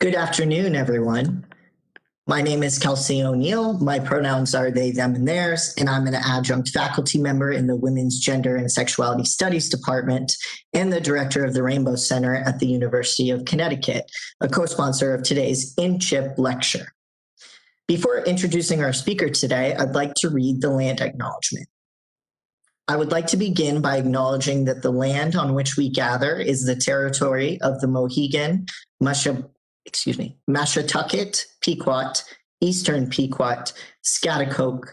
Good afternoon, everyone. My name is Kelsey O'Neill. My pronouns are they, them, and theirs, and I'm an adjunct faculty member in the Women's Gender and Sexuality Studies Department and the director of the Rainbow Center at the University of Connecticut, a co-sponsor of today's InCHIP lecture. Before introducing our speaker today, I'd like to read the land acknowledgement. I would like to begin by acknowledging that the land on which we gather is the territory of the Mohegan, Mashantucket, Pequot, Eastern Pequot, Schaghticoke,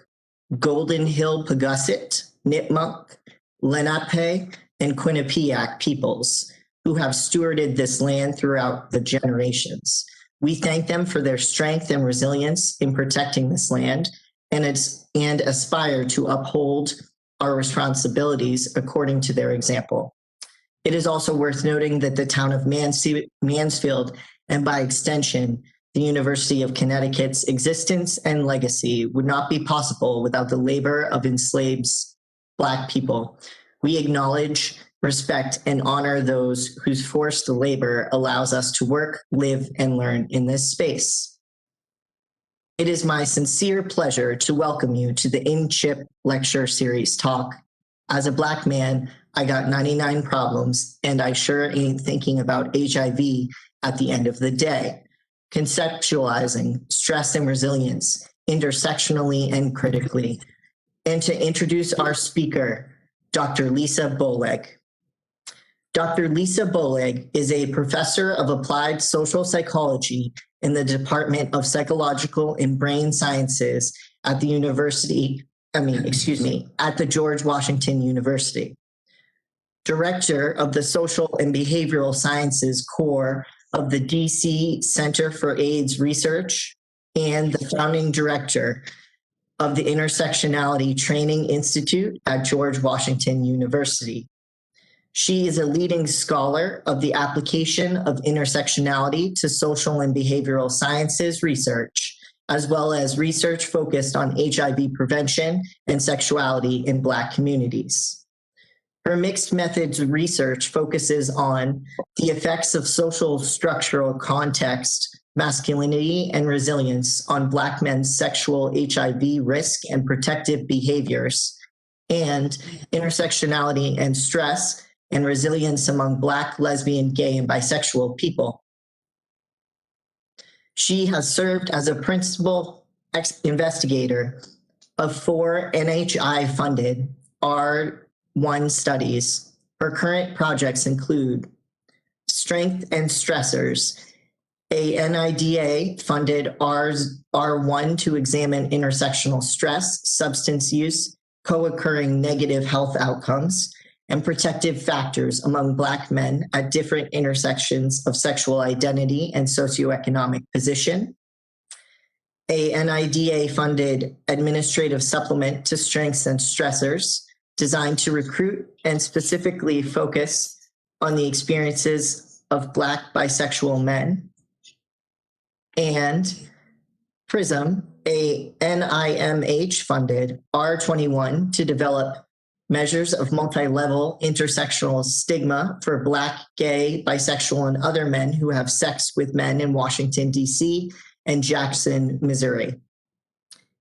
Golden Hill Pagusset, Nipmuc, Lenape, and Quinnipiac peoples who have stewarded this land throughout the generations. We thank them for their strength and resilience in protecting this land and aspire to uphold our responsibilities according to their example. It is also worth noting that the town of Mansfield, and by extension, the University of Connecticut's existence and legacy would not be possible without the labor of enslaved Black people. We acknowledge, respect, and honor those whose forced labor allows us to work, live, and learn in this space. It is my sincere pleasure to welcome you to the InCHIP lecture series talk. As a Black man, I got 99 problems, and I sure ain't thinking about HIV at the end of the day. Conceptualizing stress and resilience, intersectionally and critically. And to introduce our speaker, Dr. Lisa Bowleg. Dr. Lisa Bowleg is a professor of applied social psychology in the Department of Psychological and Brain Sciences at the at the George Washington University. Director of the Social and Behavioral Sciences Core of the DC Center for AIDS Research, and the founding director of the Intersectionality Training Institute at George Washington University. She is a leading scholar of the application of intersectionality to social and behavioral sciences research, as well as research focused on HIV prevention and sexuality in Black communities. Her mixed methods research focuses on the effects of social structural context, masculinity, and resilience on Black men's sexual HIV risk and protective behaviors, and intersectionality and stress and resilience among Black, lesbian, gay, and bisexual people. She has served as a principal investigator of 4 NIH-funded R01 studies. Her current projects include Strengths and Stressors, a NIDA-funded R01 to examine intersectional stress, substance use, co-occurring negative health outcomes, and protective factors among Black men at different intersections of sexual identity and socioeconomic position. A NIDA-funded administrative supplement to Strengths and Stressors, designed to recruit and specifically focus on the experiences of Black bisexual men. And PRISM, a NIMH-funded R21 to develop measures of multilevel intersectional stigma for Black, gay, bisexual, and other men who have sex with men in Washington, D.C. and Jackson, Missouri.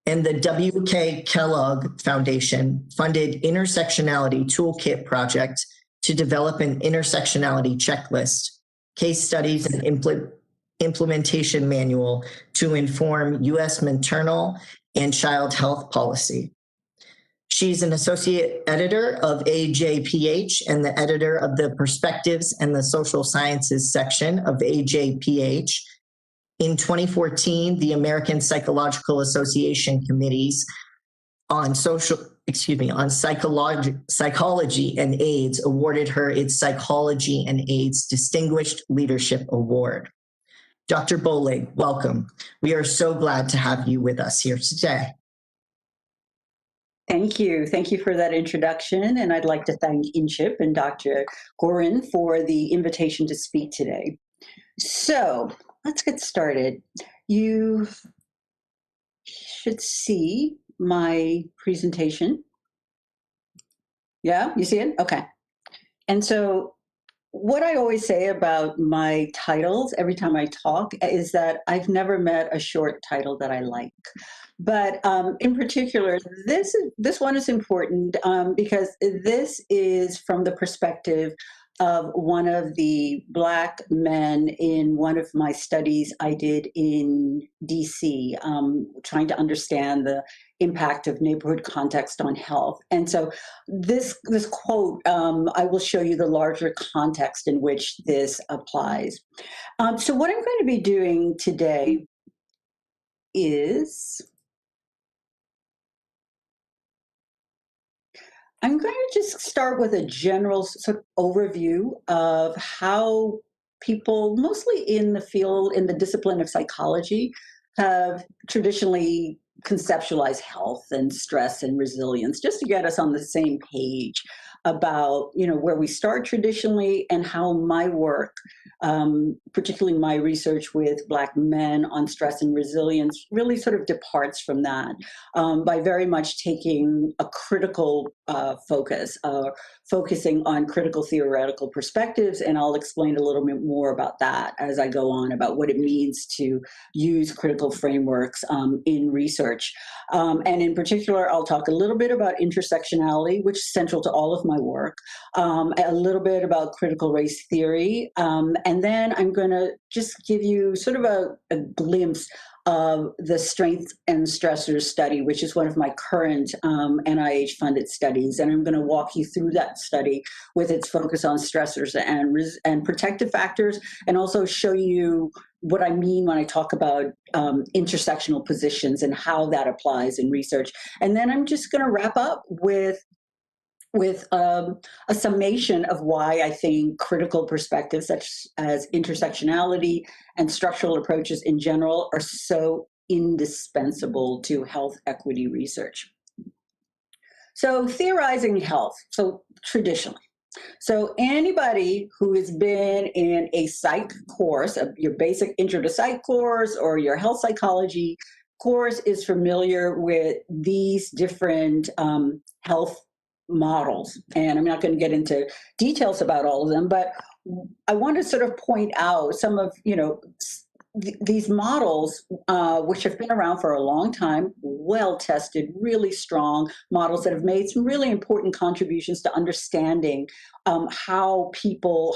And the W.K. Kellogg Foundation funded Intersectionality Toolkit project to develop an intersectionality checklist, case studies, and implementation manual to inform U.S. maternal and child health policy. She's an associate editor of AJPH and the editor of the Perspectives and the Social Sciences section of AJPH. In 2014, the American Psychological Association Committees on Psychology and AIDS awarded her its Psychology and AIDS Distinguished Leadership Award. Dr. Bowleg, welcome. We are so glad to have you with us here today. Thank you. Thank you for that introduction. And I'd like to thank InCHIP and Dr. Gorin for the invitation to speak today. So let's get started. You should see my presentation. Yeah, you see it? Okay. And so what I always say about my titles every time I talk is that I've never met a short title that I like. But in particular, this one is important because this is from the perspective of one of the Black men in one of my studies I did in DC, trying to understand the impact of neighborhood context on health. And so this quote, I will show you the larger context in which this applies. So what I'm going to be doing today is I'm going to just start with a general sort of overview of how people, mostly in the field, in the discipline of psychology, have traditionally conceptualized health and stress and resilience, just to get us on the same page about, where we start traditionally and how my work, particularly my research with Black men on stress and resilience, really sort of departs from that by very much taking a critical focus, focusing on critical theoretical perspectives. And I'll explain a little bit more about that as I go on, about what it means to use critical frameworks in research. And in particular, I'll talk a little bit about intersectionality, which is central to all of my work, a little bit about critical race theory, and then I'm going to just give you sort of a glimpse of the Strengths and Stressors study, which is one of my current NIH-funded studies. And I'm going to walk you through that study with its focus on stressors and protective factors, and also show you what I mean when I talk about intersectional positions and how that applies in research. And then I'm just going to wrap up with a summation of why I think critical perspectives such as intersectionality and structural approaches in general are so indispensable to health equity research. So theorizing health, so traditionally. So anybody who has been in a psych course, your basic intro to psych course or your health psychology course, is familiar with these different health models. And I'm not going to get into details about all of them, but I want to sort of point out some of, these models, which have been around for a long time, well-tested, really strong models that have made some really important contributions to understanding how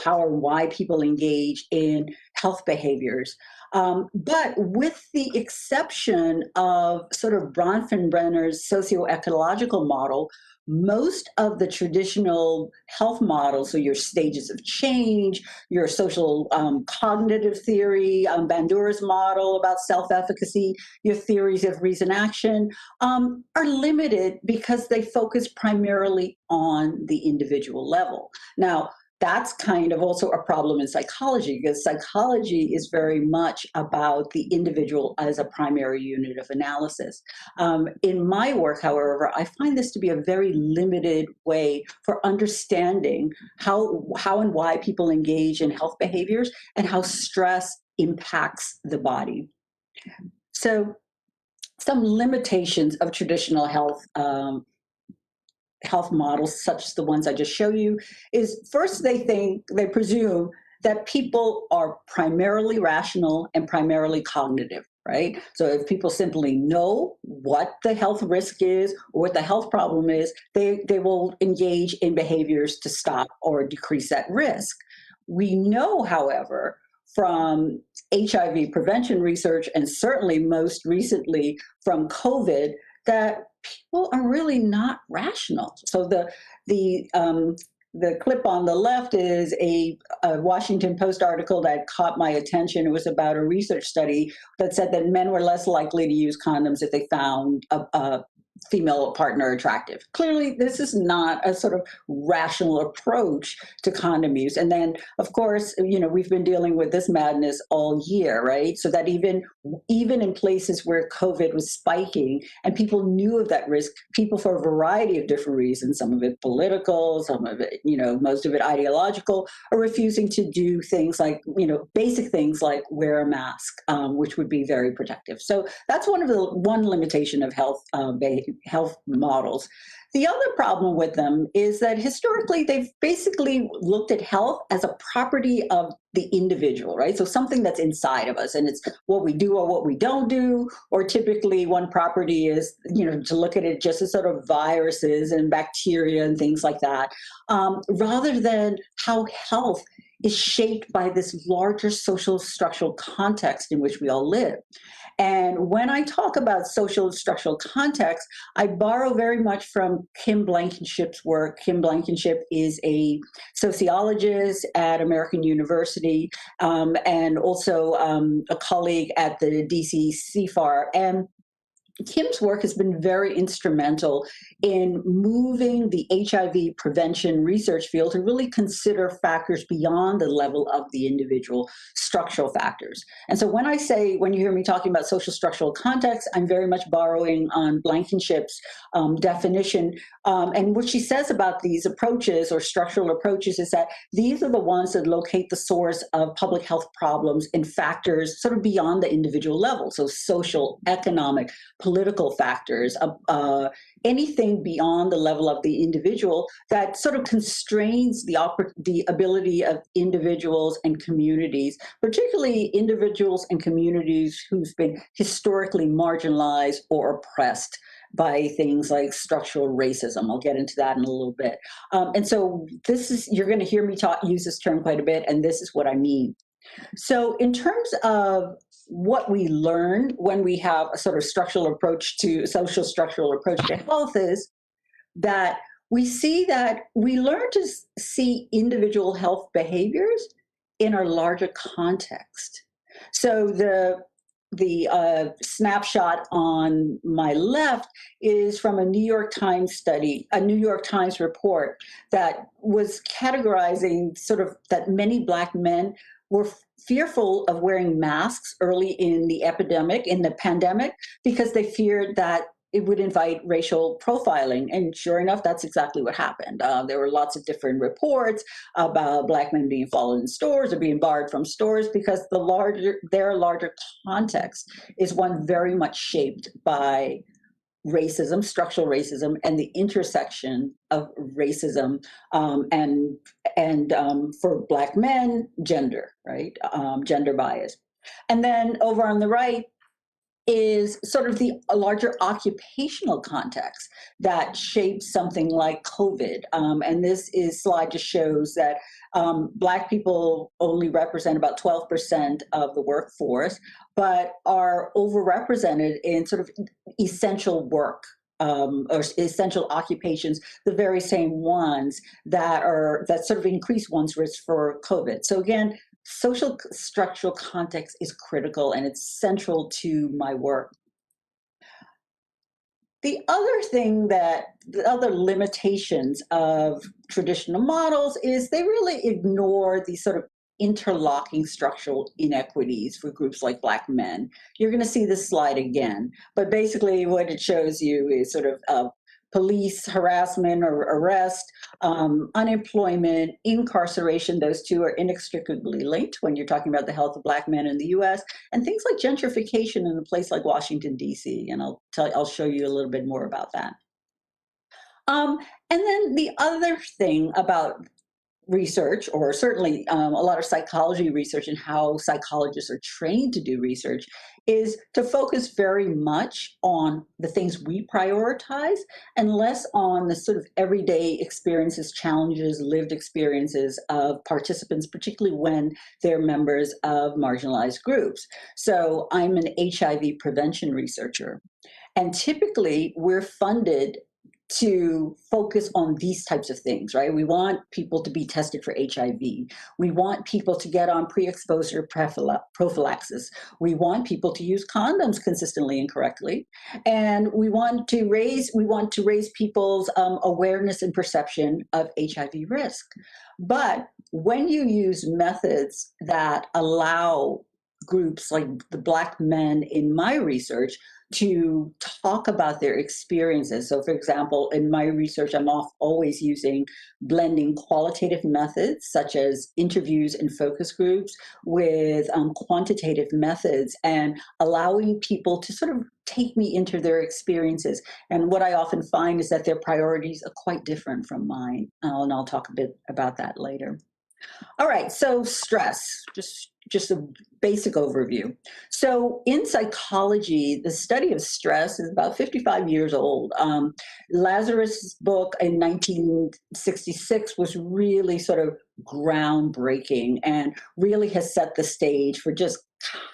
or why people engage in health behaviors. But with the exception of sort of Bronfenbrenner's socioecological model, most of the traditional health models, so your stages of change, your social cognitive theory, Bandura's model about self-efficacy, your theories of reason action, are limited because they focus primarily on the individual level. Now, that's kind of also a problem in psychology, because psychology is very much about the individual as a primary unit of analysis. In my work, however, I find this to be a very limited way for understanding how and why people engage in health behaviors and how stress impacts the body. So some limitations of traditional health models, such as the ones I just showed you, is first they presume that people are primarily rational and primarily cognitive, right? So if people simply know what the health risk is or what the health problem is, they will engage in behaviors to stop or decrease that risk. We know, however, from HIV prevention research, and certainly most recently from COVID, that people are really not rational. So the clip on the left is a Washington Post article that caught my attention. It was about a research study that said that men were less likely to use condoms if they found a female partner attractive. Clearly, this is not a sort of rational approach to condom use. And then, of course, we've been dealing with this madness all year, right? So that even in places where COVID was spiking and people knew of that risk, people for a variety of different reasons, some of it political, some of it, most of it ideological, are refusing to do things like, basic things like wear a mask, which would be very protective. So that's one limitation of health health models. The other problem with them is that historically they've basically looked at health as a property of the individual, right? So something that's inside of us, and it's what we do or what we don't do, or typically one property is, to look at it just as sort of viruses and bacteria and things like that, rather than how health is shaped by this larger social structural context in which we all live. And when I talk about social and structural context, I borrow very much from Kim Blankenship's work. Kim Blankenship is a sociologist at American University, and also a colleague at the DC CFAR. And Kim's work has been very instrumental in moving the HIV prevention research field to really consider factors beyond the level of the individual, structural factors. And so when you hear me talking about social structural context, I'm very much borrowing on Blankenship's definition. And what she says about these approaches or structural approaches is that these are the ones that locate the source of public health problems in factors sort of beyond the individual level. So social, economic, political factors, anything beyond the level of the individual that sort of constrains the ability of individuals and communities, particularly individuals and communities who've been historically marginalized or oppressed by things like structural racism. I'll get into that in a little bit. And so you're going to hear me use this term quite a bit, and this is what I mean. So in terms of what we learn when we have a sort of social structural approach to health is that we learn to see individual health behaviors in our larger context. So the snapshot on my left is from a New York Times study, a New York Times report that was categorizing sort of that many Black men were fearful of wearing masks early in the pandemic, because they feared that it would invite racial profiling. And sure enough, that's exactly what happened. There were lots of different reports about Black men being followed in stores or being barred from stores because their larger context is one very much shaped by racism, structural racism, and the intersection of racism and for Black men, gender, right? Gender bias. And then over on the right is sort of a larger occupational context that shapes something like COVID. And this slide just shows that Black people only represent about 12% of the workforce, but are overrepresented in sort of essential work or essential occupations, the very same ones that sort of increase one's risk for COVID. So again, social structural context is critical, and it's central to my work. The other limitations of traditional models is they really ignore these sort of interlocking structural inequities for groups like Black men. You're going to see this slide again, but basically what it shows you is sort of police harassment or arrest, unemployment, incarceration. Those two are inextricably linked when you're talking about the health of Black men in the US, and things like gentrification in a place like Washington, DC. And I'll show you a little bit more about that. And then the other thing about research, or certainly a lot of psychology research and how psychologists are trained to do research, is to focus very much on the things we prioritize and less on the sort of everyday experiences, challenges, lived experiences of participants, particularly when they're members of marginalized groups. So I'm an HIV prevention researcher, and typically we're funded to focus on these types of things, right? We want people to be tested for HIV. We want people to get on pre-exposure prophylaxis. We want people to use condoms consistently and correctly. And we want to raise people's awareness and perception of HIV risk. But when you use methods that allow groups like the Black men in my research to talk about their experiences. So for example, in my research, I'm always using blending qualitative methods such as interviews and focus groups with quantitative methods and allowing people to sort of take me into their experiences. And what I often find is that their priorities are quite different from mine. And I'll talk a bit about that later. All right, so stress, just a basic overview. So in psychology, the study of stress is about 55 years old. Lazarus' book in 1966 was really sort of groundbreaking and really has set the stage for just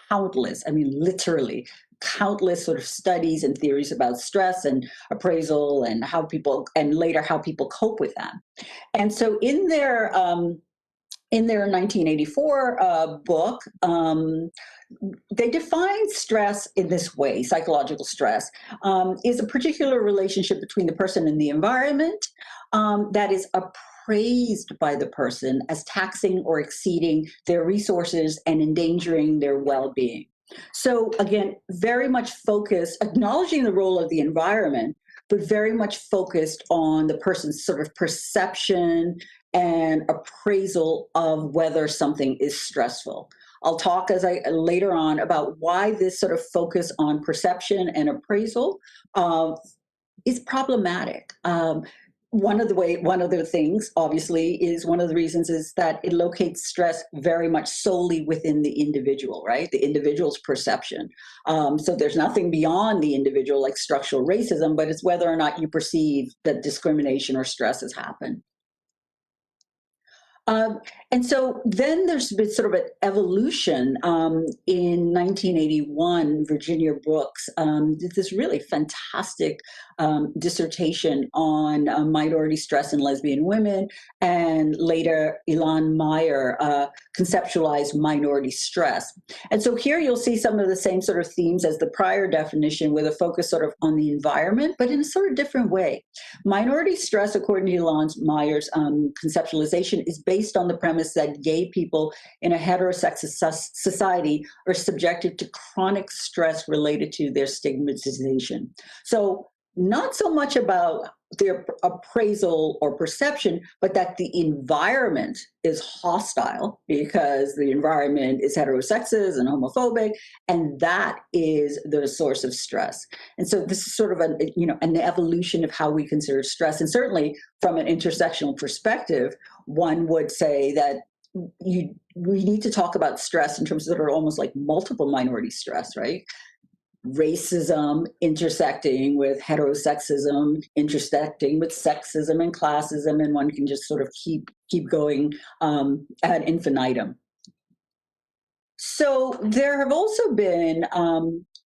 countless, I mean, literally countless sort of studies and theories about stress and appraisal and how people, and later how people cope with that. And so in their 1984 book, they define stress in this way. Psychological stress is a particular relationship between the person and the environment that is appraised by the person as taxing or exceeding their resources and endangering their well-being. So again, very much focused, acknowledging the role of the environment, but very much focused on the person's sort of perception and appraisal of whether something is stressful. I'll talk later on about why this sort of focus on perception and appraisal is problematic. One of the things, obviously, is one of the reasons is that it locates stress very much solely within the individual, right? The individual's perception. So there's nothing beyond the individual like structural racism, but it's whether or not you perceive that discrimination or stress has happened. And so then there's been sort of an evolution. In 1981, Virginia Brooks did this really fantastic dissertation on minority stress in lesbian women, and later Ilan Meyer conceptualized minority stress. And so here you'll see some of the same sort of themes as the prior definition, with a focus sort of on the environment, but in a sort of different way. Minority stress, according to Ilan Meyer's conceptualization, is based on the premise that gay people in a heterosexist society are subjected to chronic stress related to their stigmatization. So not so much about their appraisal or perception, but that the environment is hostile because the environment is heterosexist and homophobic, and that is the source of stress. And so this is sort of an evolution of how we consider stress. And certainly from an intersectional perspective, one would say that we need to talk about stress in terms that are almost like multiple minority stress, right? Racism intersecting with heterosexism, intersecting with sexism and classism, and one can just sort of keep going ad infinitum. So there have also been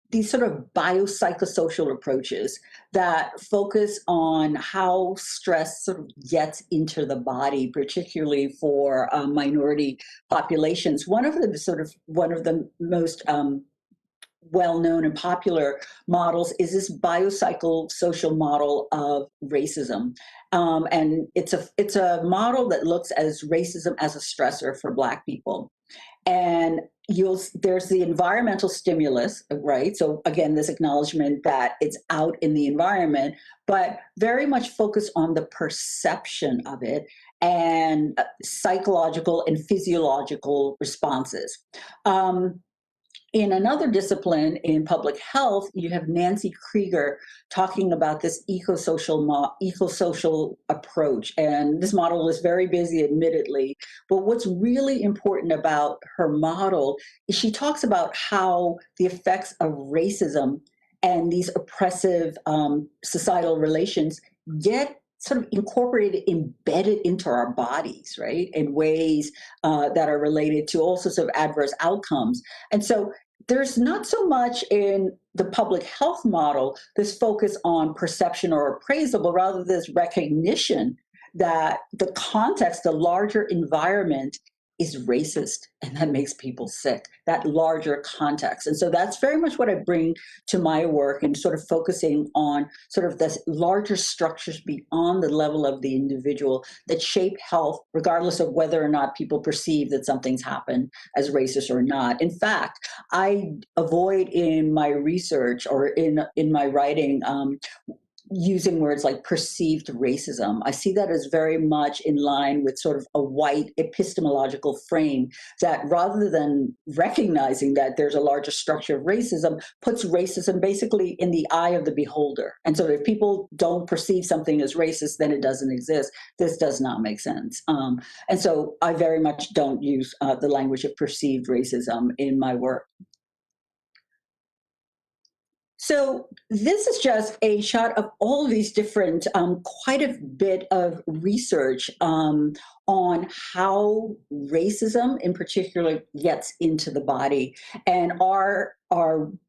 these sort of biopsychosocial approaches that focus on how stress sort of gets into the body, particularly for minority populations. One of the most well-known and popular models is this biopsychosocial model of racism. And it's a model that looks at racism as a stressor for Black people. And there's the environmental stimulus, right? So again, this acknowledgement that it's out in the environment, but very much focused on the perception of it and psychological and physiological responses. In another discipline in public health, you have Nancy Krieger talking about this eco-social approach. And this model is very busy, admittedly. But what's really important about her model is she talks about how the effects of racism and these oppressive societal relations get sort of incorporated, embedded into our bodies, right, in ways that are related to all sorts of adverse outcomes. And so there's not so much in the public health model this focus on perception or appraisal, but rather this recognition that the context, the larger environment, is racist, and that makes people sick, that larger context. And so that's very much what I bring to my work, and sort of focusing on sort of the larger structures beyond the level of the individual that shape health, regardless of whether or not people perceive that something's happened as racist or not. In fact, I avoid in my research or in my writing using words like perceived racism. I see that as very much in line with sort of a white epistemological frame that, rather than recognizing that there's a larger structure of racism, puts racism basically in the eye of the beholder. And so if people don't perceive something as racist, then it doesn't exist. This does not make sense. And so I very much don't use the language of perceived racism in my work. So this is just a shot of all of these different, quite a bit of research on how racism in particular gets into the body. And our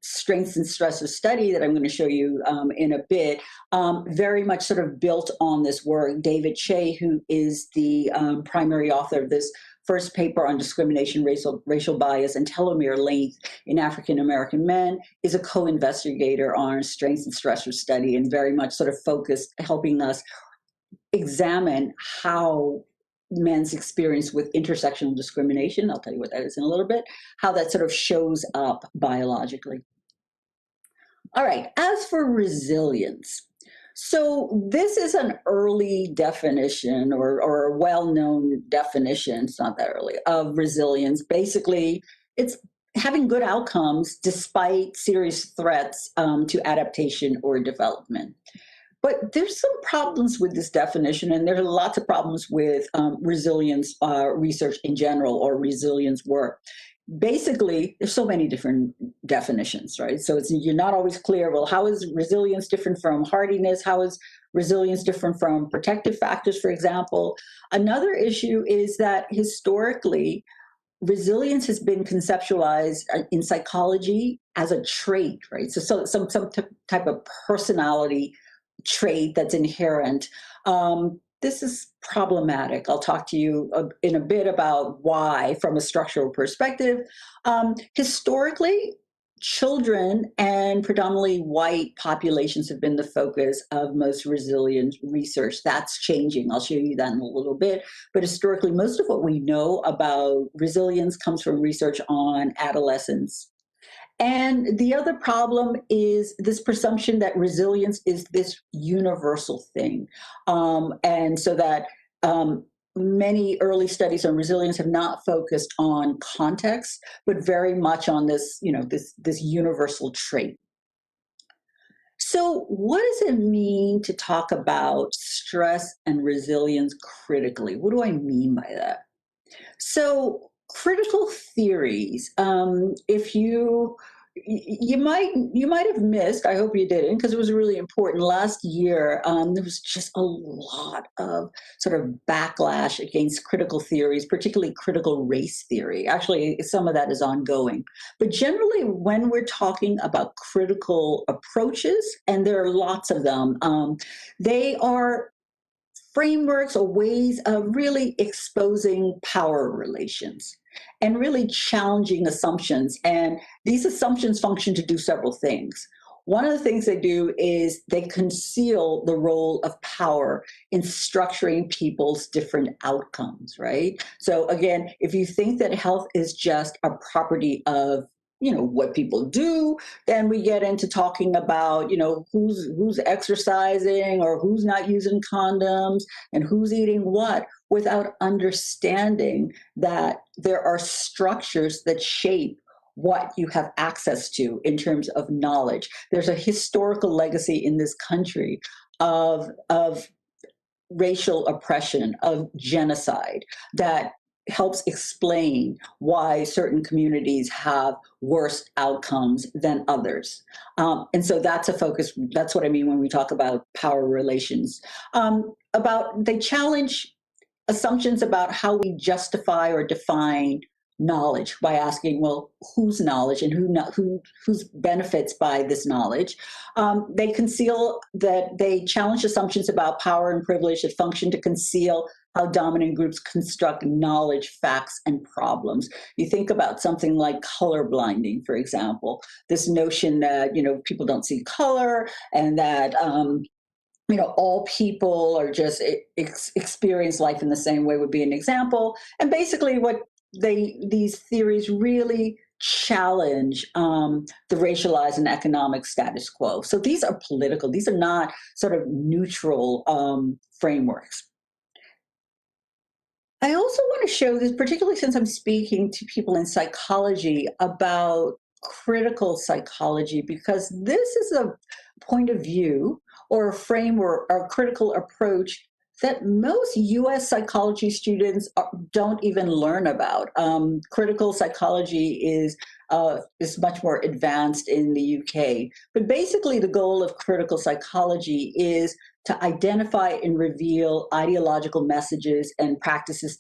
Strengths and Stressors study that I'm going to show you in a bit, very much sort of built on this work. David Shea, who is the primary author of this first paper on discrimination, racial bias, and telomere length in African American men, is a co-investigator on Strengths and Stressors study, and very much sort of focused, helping us examine how men's experience with intersectional discrimination, I'll tell you what that is in a little bit, how that sort of shows up biologically. All right, as for resilience, so this is an early definition or a well-known definition, it's not that early, of resilience. Basically, it's having good outcomes despite serious threats to adaptation or development. But there's some problems with this definition, and there are lots of problems with resilience research in general, or resilience work. Basically, there's so many different definitions, right? So you're not always clear, well, how is resilience different from hardiness? How is resilience different from protective factors, for example? Another issue is that historically, resilience has been conceptualized in psychology as a trait, right? So some type of personality trait that's inherent. This is problematic. I'll talk to you in a bit about why from a structural perspective. Historically, children and predominantly white populations have been the focus of most resilience research. That's changing. I'll show you that in a little bit. But historically, most of what we know about resilience comes from research on adolescents. And the other problem is this presumption that resilience is this universal thing. And so that many early studies on resilience have not focused on context, but very much on this, this universal trait. So what does it mean to talk about stress and resilience critically? What do I mean by that? So critical theories, if you might have missed, I hope you didn't, because it was really important. Last year, there was just a lot of sort of backlash against critical theories, particularly critical race theory. Actually, some of that is ongoing. But generally, when we're talking about critical approaches, and there are lots of them, they are frameworks or ways of really exposing power relations and really challenging assumptions. And these assumptions function to do several things. One of the things they do is they conceal the role of power in structuring people's different outcomes, right? So again, if you think that health is just a property of what people do, then we get into talking about, who's exercising or who's not using condoms and who's eating what, without understanding that there are structures that shape what you have access to in terms of knowledge. There's a historical legacy in this country of racial oppression, of genocide, that helps explain why certain communities have worse outcomes than others. And so that's a focus. That's what I mean when we talk about power relations. They challenge assumptions about how we justify or define knowledge by asking, well, whose knowledge and whose benefits by this knowledge. They challenge assumptions about power and privilege that function to conceal how dominant groups construct knowledge, facts, and problems. You think about something like color blinding, for example, this notion that, people don't see color and that, all people are just experience life in the same way would be an example. And basically what these theories really challenge the racialized and economic status quo. So these are political. These are not sort of neutral frameworks. I also want to show this, particularly since I'm speaking to people in psychology about critical psychology, because this is a point of view or a framework or a critical approach that most US psychology students don't even learn about. Critical psychology is much more advanced in the UK. But basically, the goal of critical psychology is to identify and reveal ideological messages and practices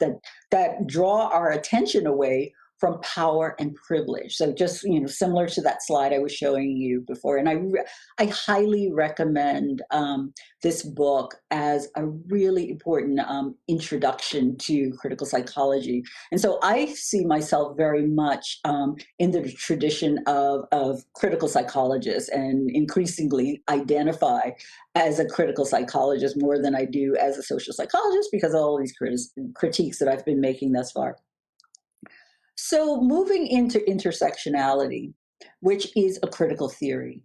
that draw our attention away from power and privilege. So just, similar to that slide I was showing you before. And I highly recommend this book as a really important introduction to critical psychology. And so I see myself very much in the tradition of critical psychologists, and increasingly identify as a critical psychologist more than I do as a social psychologist, because of all these critiques that I've been making thus far. So moving into intersectionality, which is a critical theory.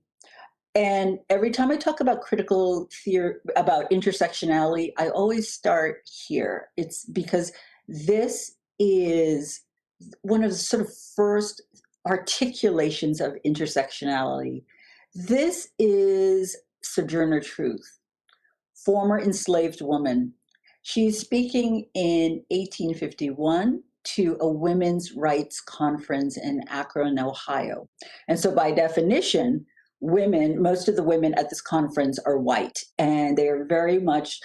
And every time I talk about critical theory, about intersectionality, I always start here. It's because this is one of the sort of first articulations of intersectionality. This is Sojourner Truth, former enslaved woman. She's speaking in 1851 to a women's rights conference in Akron, Ohio. And so by definition, most of the women at this conference are white, and they are very much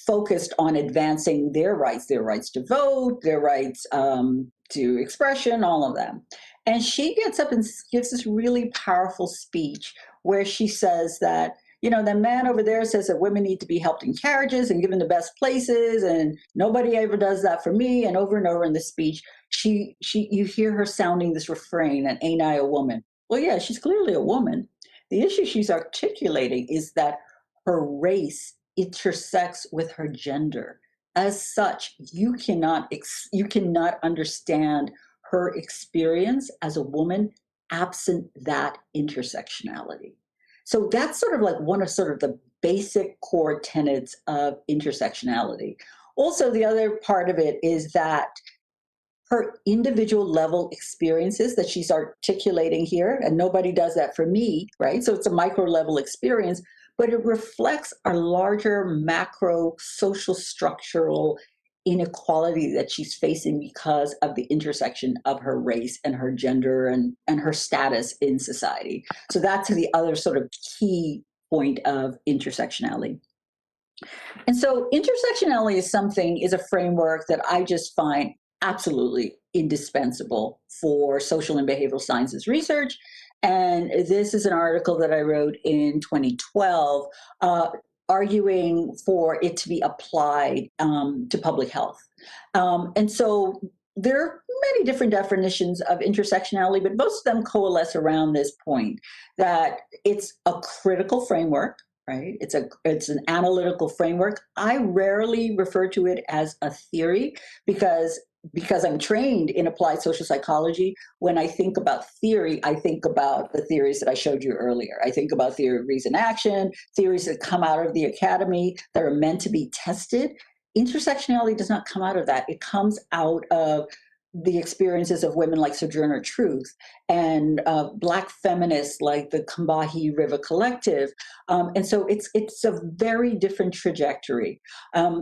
focused on advancing their rights to vote, their rights to expression, all of them. And she gets up and gives this really powerful speech where she says that, the man over there says that women need to be helped in carriages and given the best places, and nobody ever does that for me. And over in the speech, you hear her sounding this refrain, and ain't I a woman? Well, yeah, she's clearly a woman. The issue she's articulating is that her race intersects with her gender. As such, you cannot understand her experience as a woman absent that intersectionality. So that's sort of like one of sort of the basic core tenets of intersectionality. Also, the other part of it is that her individual level experiences that she's articulating here, and nobody does that for me, right? So it's a micro level experience, but it reflects our larger macro social structural inequality that she's facing because of the intersection of her race and her gender and her status in society. So that's the other sort of key point of intersectionality. And so intersectionality is a framework that I just find absolutely indispensable for social and behavioral sciences research. And this is an article that I wrote in 2012, arguing for it to be applied to public health. And so there are many different definitions of intersectionality, but most of them coalesce around this point that it's a critical framework, right? It's an analytical framework. I rarely refer to it as a theory because I'm trained in applied social psychology. When I think about theory, I think about the theories that I showed you earlier. I think about theory of reason action, theories that come out of the academy that are meant to be tested. Intersectionality does not come out of that. It comes out of the experiences of women like Sojourner Truth and Black feminists like the Combahee River Collective. And so it's a very different trajectory.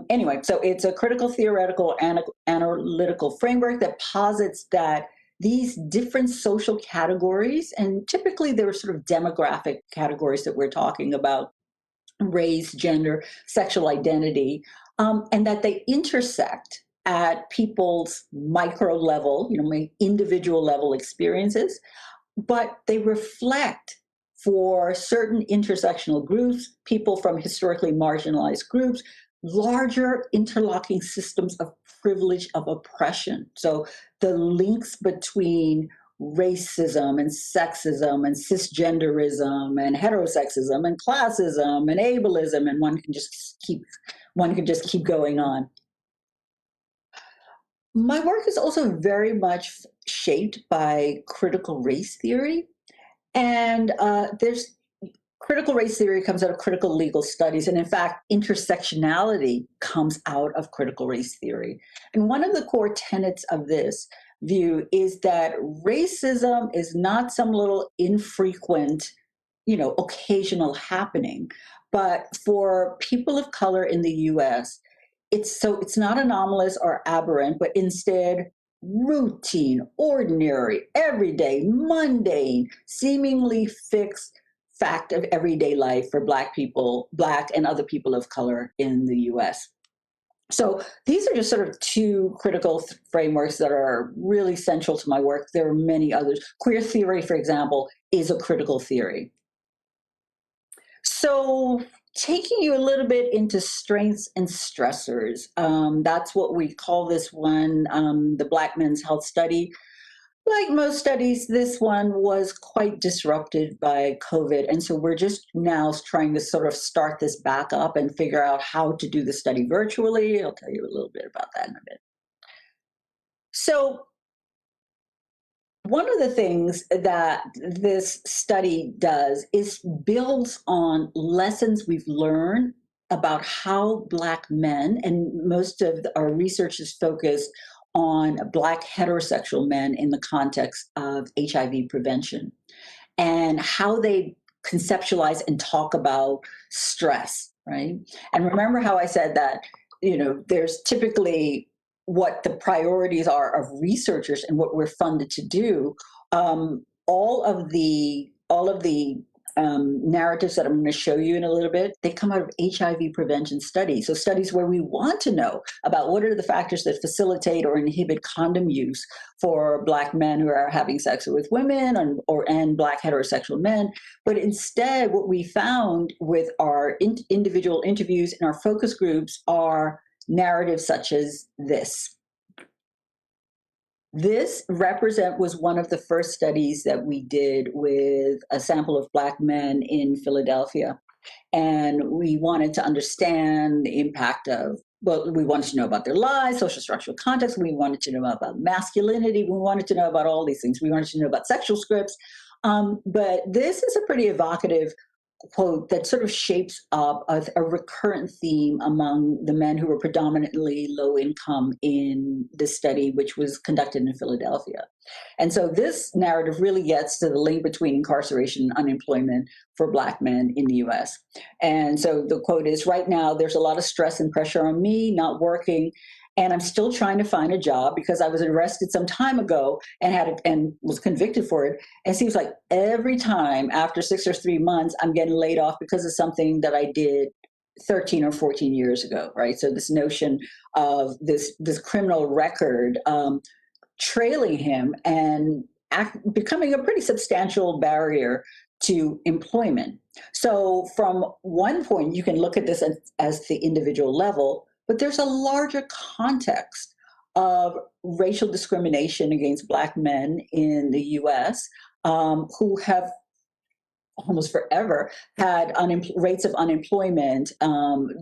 Anyway, so it's a critical theoretical and analytical framework that posits that these different social categories, and typically there are sort of demographic categories that we're talking about, race, gender, sexual identity, and that they intersect at people's micro level, individual level experiences, but they reflect for certain intersectional groups, people from historically marginalized groups, larger interlocking systems of privilege, of oppression. So the links between racism and sexism and cisgenderism and heterosexism and classism and ableism, and one can just keep going on. My work is also very much shaped by critical race theory, and there's critical race theory comes out of critical legal studies, and in fact, intersectionality comes out of critical race theory. And one of the core tenets of this view is that racism is not some little infrequent, occasional happening, but for people of color in the US, it's not anomalous or aberrant, but instead routine, ordinary, everyday, mundane, seemingly fixed fact of everyday life for Black people, Black and other people of color in the US. So these are just sort of two critical frameworks that are really central to my work. There are many others. Queer theory, for example, is a critical theory. So taking you a little bit into strengths and stressors, that's what we call this one, the Black Men's Health Study. Like most studies, this one was quite disrupted by COVID. And so we're just now trying to sort of start this back up and figure out how to do the study virtually. I'll tell you a little bit about that in a bit. So one of the things that this study does is builds on lessons we've learned about how Black men, and most of our research is focused on Black heterosexual men in the context of HIV prevention, and how they conceptualize and talk about stress, right? And remember how I said that, there's typically what the priorities are of researchers and what we're funded to do. All of the narratives that I'm going to show you in a little bit, they come out of HIV prevention studies. So studies where we want to know about what are the factors that facilitate or inhibit condom use for Black men who are having sex with women and Black heterosexual men. But instead, what we found with our individual interviews and our focus groups are narratives such as this. This was one of the first studies that we did with a sample of Black men in Philadelphia. And we wanted to understand the impact we wanted to know about their lives, social structural context. We wanted to know about masculinity. We wanted to know about all these things. We wanted to know about sexual scripts. But this is a pretty evocative quote that sort of shapes up a recurrent theme among the men who were predominantly low income in this study, which was conducted in Philadelphia. And so this narrative really gets to the link between incarceration and unemployment for Black men in the US. And so the quote is, "Right now, there's a lot of stress and pressure on me, not working, and I'm still trying to find a job because I was arrested some time ago and was convicted for it. And it seems like every time after 6 or 3 months, I'm getting laid off because of something that I did 13 or 14 years ago," right? So this notion of this criminal record trailing him and becoming a pretty substantial barrier to employment. So from one point, you can look at this as the individual level, but there's a larger context of racial discrimination against Black men in the US who have almost forever had rates of unemployment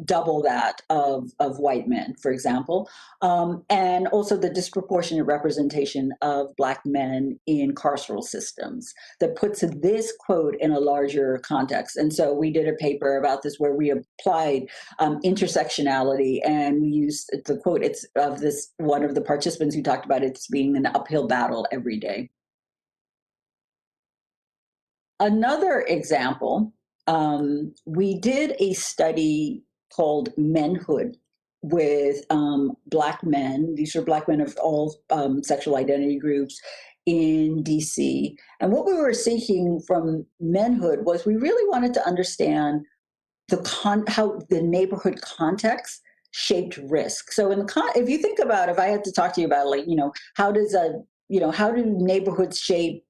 double that of white men, for example, and also the disproportionate representation of Black men in carceral systems that puts this quote in a larger context. And so we did a paper about this where we applied intersectionality, and we used the quote, it's of this one of the participants who talked about it's being an uphill battle every day. Another example, we did a study called Menhood with Black men. These are Black men of all sexual identity groups in DC. And what we were seeking from Menhood was we really wanted to understand how the neighborhood context shaped risk. So if you think about, if I had to talk to you about how do neighborhoods shape,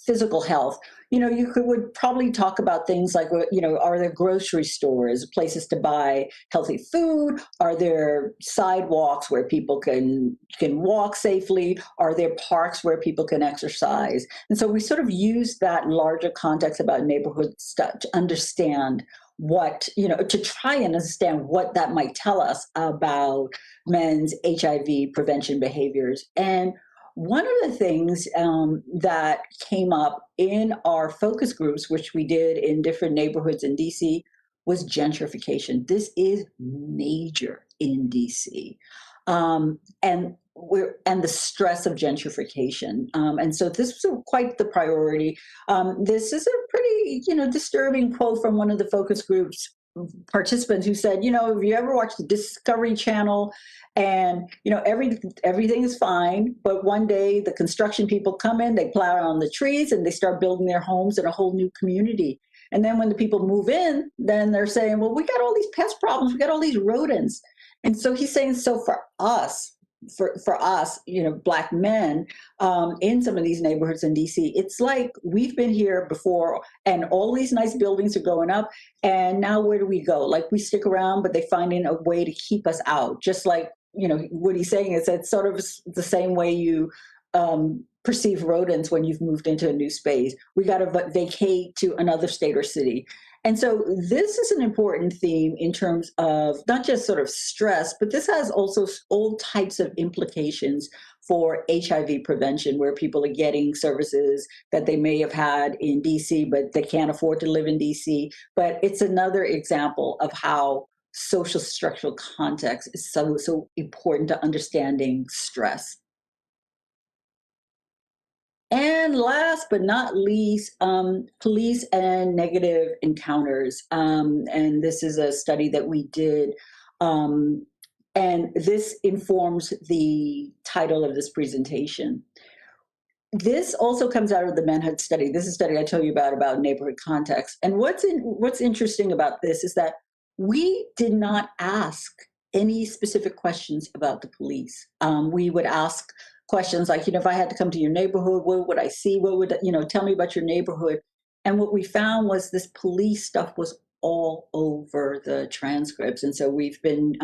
physical health, would probably talk about things like, are there grocery stores, places to buy healthy food? Are there sidewalks where people can walk safely? Are there parks where people can exercise? And so we sort of use that larger context about neighborhood stuff to understand to try and understand what that might tell us about men's HIV prevention behaviors. And one of the things that came up in our focus groups, which we did in different neighborhoods in DC, was gentrification. This is major in DC. And the stress of gentrification. And so this was quite the priority. This is a pretty, disturbing quote from one of the focus groups participants who said, if you ever watch the Discovery Channel and, everything is fine, but one day the construction people come in, they plow on the trees and they start building their homes in a whole new community. And then when the people move in, then they're saying, well, we got all these pest problems, we got all these rodents. And so he's saying, so for us, Black men in some of these neighborhoods in DC, it's like we've been here before and all these nice buildings are going up. And now where do we go? Like we stick around, but they find a way to keep us out. Just like, what he's saying is it's sort of the same way you perceive rodents when you've moved into a new space. We got to vacate to another state or city. And so this is an important theme in terms of not just sort of stress, but this has also all types of implications for HIV prevention, where people are getting services that they may have had in DC, but they can't afford to live in DC. But it's another example of how social structural context is so important to understanding stress. And last but not least, police and negative encounters. And this is a study that we did. And this informs the title of this presentation. This also comes out of the Manhood study. This is a study I told you about neighborhood context. And what's interesting about this is that we did not ask any specific questions about the police. We would ask questions like, if I had to come to your neighborhood, what would I see? What would, tell me about your neighborhood? And what we found was this police stuff was all over the transcripts. And so we've been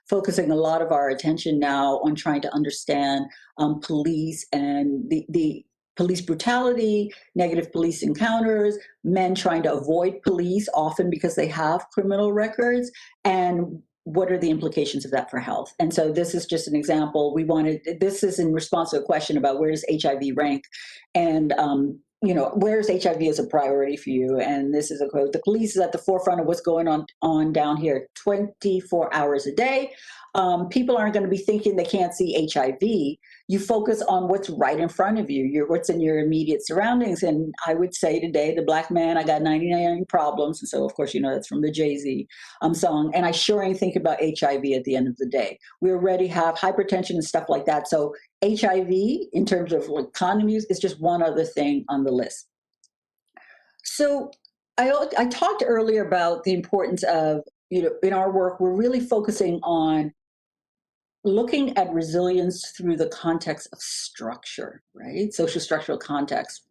focusing a lot of our attention now on trying to understand police and the police brutality, negative police encounters, men trying to avoid police, often because they have criminal records, and what are the implications of that for health? And so this is just an example. This is in response to a question about where does HIV rank? And, where's HIV as a priority for you? And this is a quote: the police is at the forefront of what's going on down here 24 hours a day. People aren't going to be thinking they can't see HIV. You focus on what's right in front of you, what's in your immediate surroundings. And I would say today, the Black man, I got 99 problems. And so, of course, that's from the Jay-Z song. And I sure ain't think about HIV at the end of the day. We already have hypertension and stuff like that. So HIV, in terms of condom use, is just one other thing on the list. So I talked earlier about the importance of, in our work, we're really focusing on looking at resilience through the context of structure, right? Social structural context.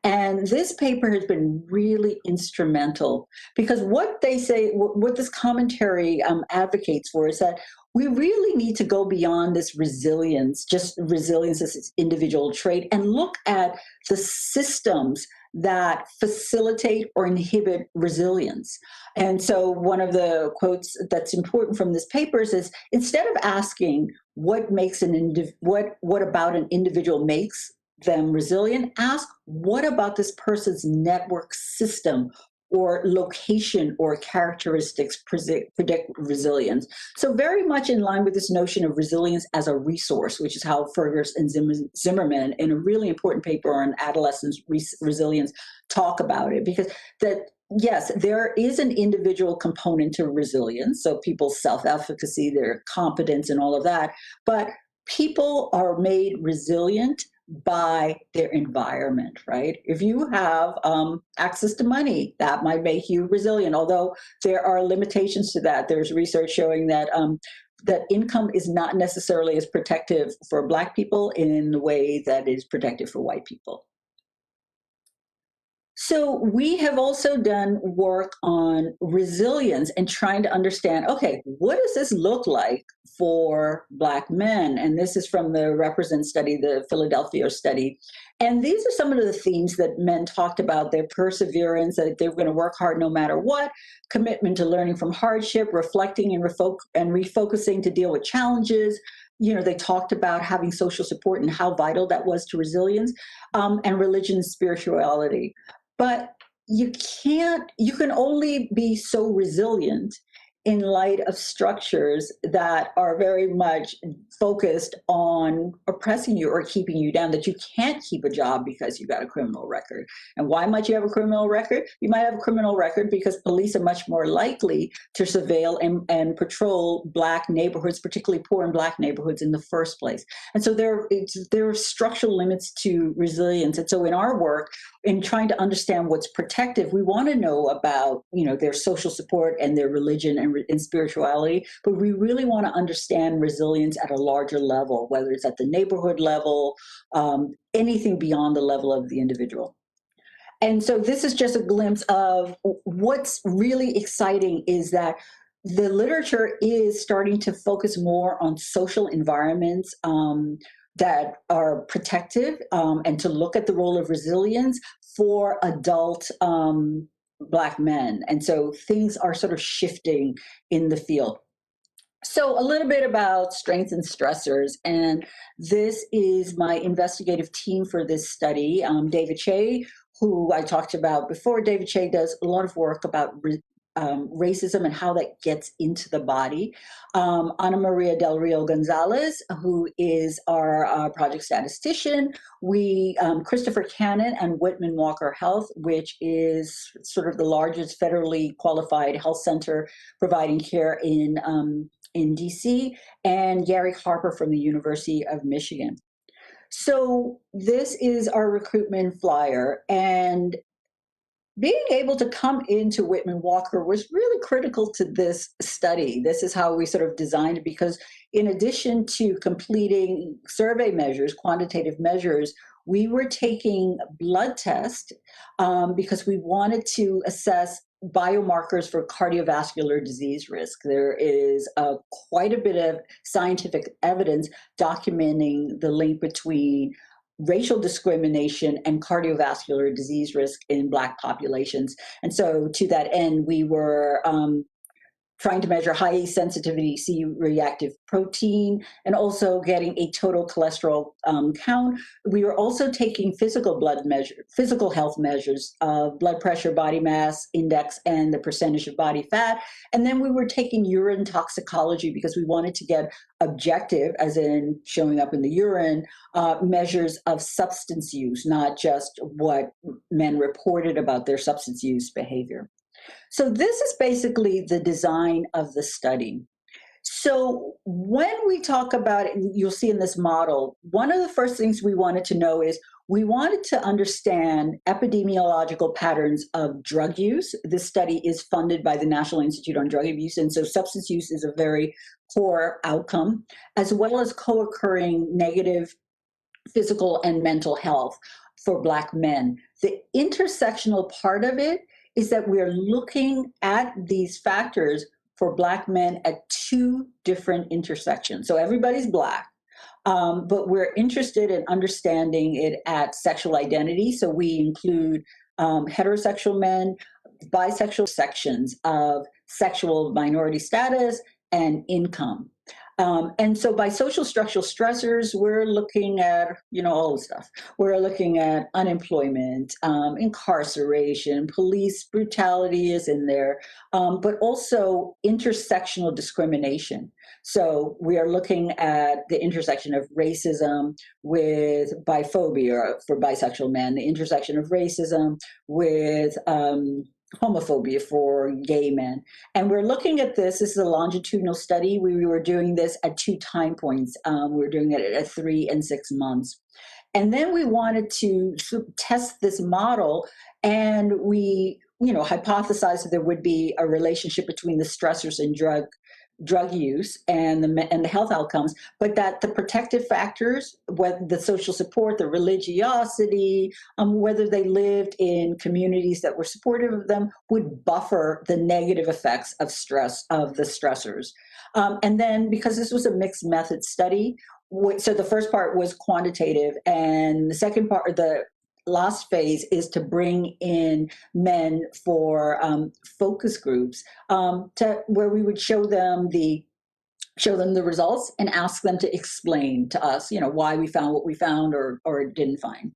And this paper has been really instrumental because what they say, what this commentary advocates for is that we really need to go beyond this resilience, just resilience as its individual trait, and look at the systems that facilitate or inhibit resilience. And so one of the quotes that's important from this paper is, instead of asking what makes what about an individual makes them resilient, ask what about this person's network system or location or characteristics predict resilience. So very much in line with this notion of resilience as a resource, which is how Fergus and Zimmerman, in a really important paper on adolescent resilience, talk about it. Because yes, there is an individual component to resilience, so people's self-efficacy, their competence and all of that, but people are made resilient by their environment, right? If you have access to money, that might make you resilient, although there are limitations to that. There's research showing that that income is not necessarily as protective for Black people in the way that is protective for white people. So we have also done work on resilience and trying to understand, okay, what does this look like for Black men? And this is from the Represent study, the Philadelphia study. And these are some of the themes that men talked about: their perseverance, that they were going to work hard no matter what, commitment to learning from hardship, reflecting and refocusing to deal with challenges. They talked about having social support and how vital that was to resilience, and religion and spirituality. But you can only be so resilient in light of structures that are very much focused on oppressing you or keeping you down, that you can't keep a job because you got a criminal record. And why might you have a criminal record? You might have a criminal record because police are much more likely to surveil and patrol Black neighborhoods, particularly poor and Black neighborhoods, in the first place. And so there are structural limits to resilience. And so in our work, in trying to understand what's protective, we want to know about, their social support and their religion and spirituality, but we really want to understand resilience at a larger level, whether it's at the neighborhood level, anything beyond the level of the individual. And so this is just a glimpse of what's really exciting, is that the literature is starting to focus more on social environments that are protective, and to look at the role of resilience for adult Black men. And so things are sort of shifting in the field. So a little bit about strengths and stressors, and this is my investigative team for this study. David Shea, who I talked about before. David Shea does a lot of work about racism and how that gets into the body. Ana Maria Del Rio Gonzalez, who is our project statistician. Christopher Cannon and Whitman Walker Health, which is sort of the largest federally qualified health center providing care in DC, and Gary Harper from the University of Michigan. So this is our recruitment flyer, and being able to come into Whitman Walker was really critical to this study. This is how we sort of designed it, because in addition to completing survey measures, quantitative measures, we were taking blood tests because we wanted to assess biomarkers for cardiovascular disease risk. There is quite a bit of scientific evidence documenting the link between racial discrimination and cardiovascular disease risk in Black populations. And so to that end, we were trying to measure high sensitivity C-reactive protein, and also getting a total cholesterol count. We were also taking physical health measures of blood pressure, body mass index, and the percentage of body fat. And then we were taking urine toxicology because we wanted to get objective, as in showing up in the urine, measures of substance use, not just what men reported about their substance use behavior. So this is basically the design of the study. So when we talk about it, you'll see in this model, one of the first things we wanted to know is we wanted to understand epidemiological patterns of drug use. This study is funded by the National Institute on Drug Abuse, and so substance use is a very core outcome, as well as co-occurring negative physical and mental health for Black men. The intersectional part of it is that we're looking at these factors for Black men at two different intersections. So everybody's Black, but we're interested in understanding it at sexual identity. So we include heterosexual men, bisexual sections of sexual minority status and income. And so by social structural stressors, we're looking at, all the stuff. We're looking at unemployment, incarceration, police brutality is in there, but also intersectional discrimination. So we are looking at the intersection of racism with biphobia for bisexual men, the intersection of racism with homophobia for gay men. And we're looking at this is a longitudinal study. We were doing this at 2 time points. We were doing it at 3 and 6 months. And then we wanted to test this model, and we hypothesized that there would be a relationship between the stressors and drug drug use and the health outcomes, but that the protective factors, whether the social support, the religiosity, whether they lived in communities that were supportive of them, would buffer the negative effects of stress, of the stressors. And then, because this was a mixed method study, so the first part was quantitative, and the second part, the last phase, is to bring in men for focus groups, where we would show them the results and ask them to explain to us, why we found what we found or didn't find.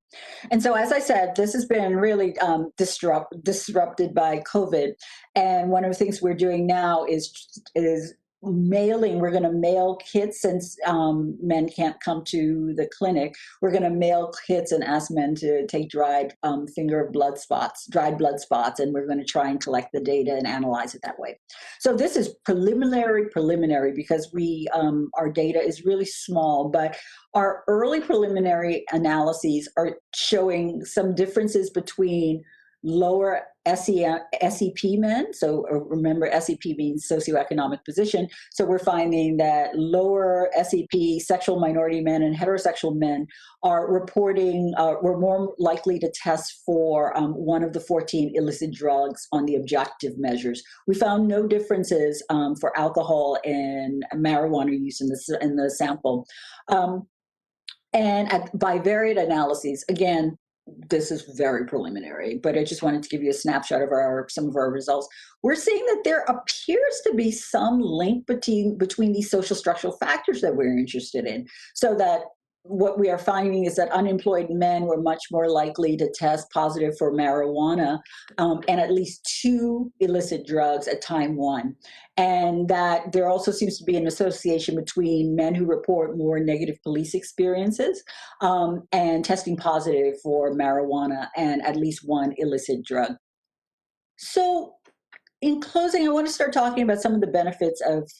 And so, as I said, this has been really disrupted by COVID. And one of the things we're doing now is mailing. We're going to mail kits, since men can't come to the clinic. We're going to mail kits and ask men to take dried blood spots, and we're going to try and collect the data and analyze it that way. So this is preliminary, because our data is really small, but our early preliminary analyses are showing some differences between lower SEP men. So remember, SEP means socioeconomic position. So we're finding that lower SEP sexual minority men and heterosexual men are reporting, we're more likely to test for one of the 14 illicit drugs on the objective measures. We found no differences for alcohol and marijuana use in the sample. And by varied analyses, again, this is very preliminary, but I just wanted to give you a snapshot of some of our results. We're seeing that there appears to be some link between these social structural factors that we're interested in, so that what we are finding is that unemployed men were much more likely to test positive for marijuana and at least 2 illicit drugs at time 1. And that there also seems to be an association between men who report more negative police experiences and testing positive for marijuana and at least 1 illicit drug. So in closing, I want to start talking about some of the benefits of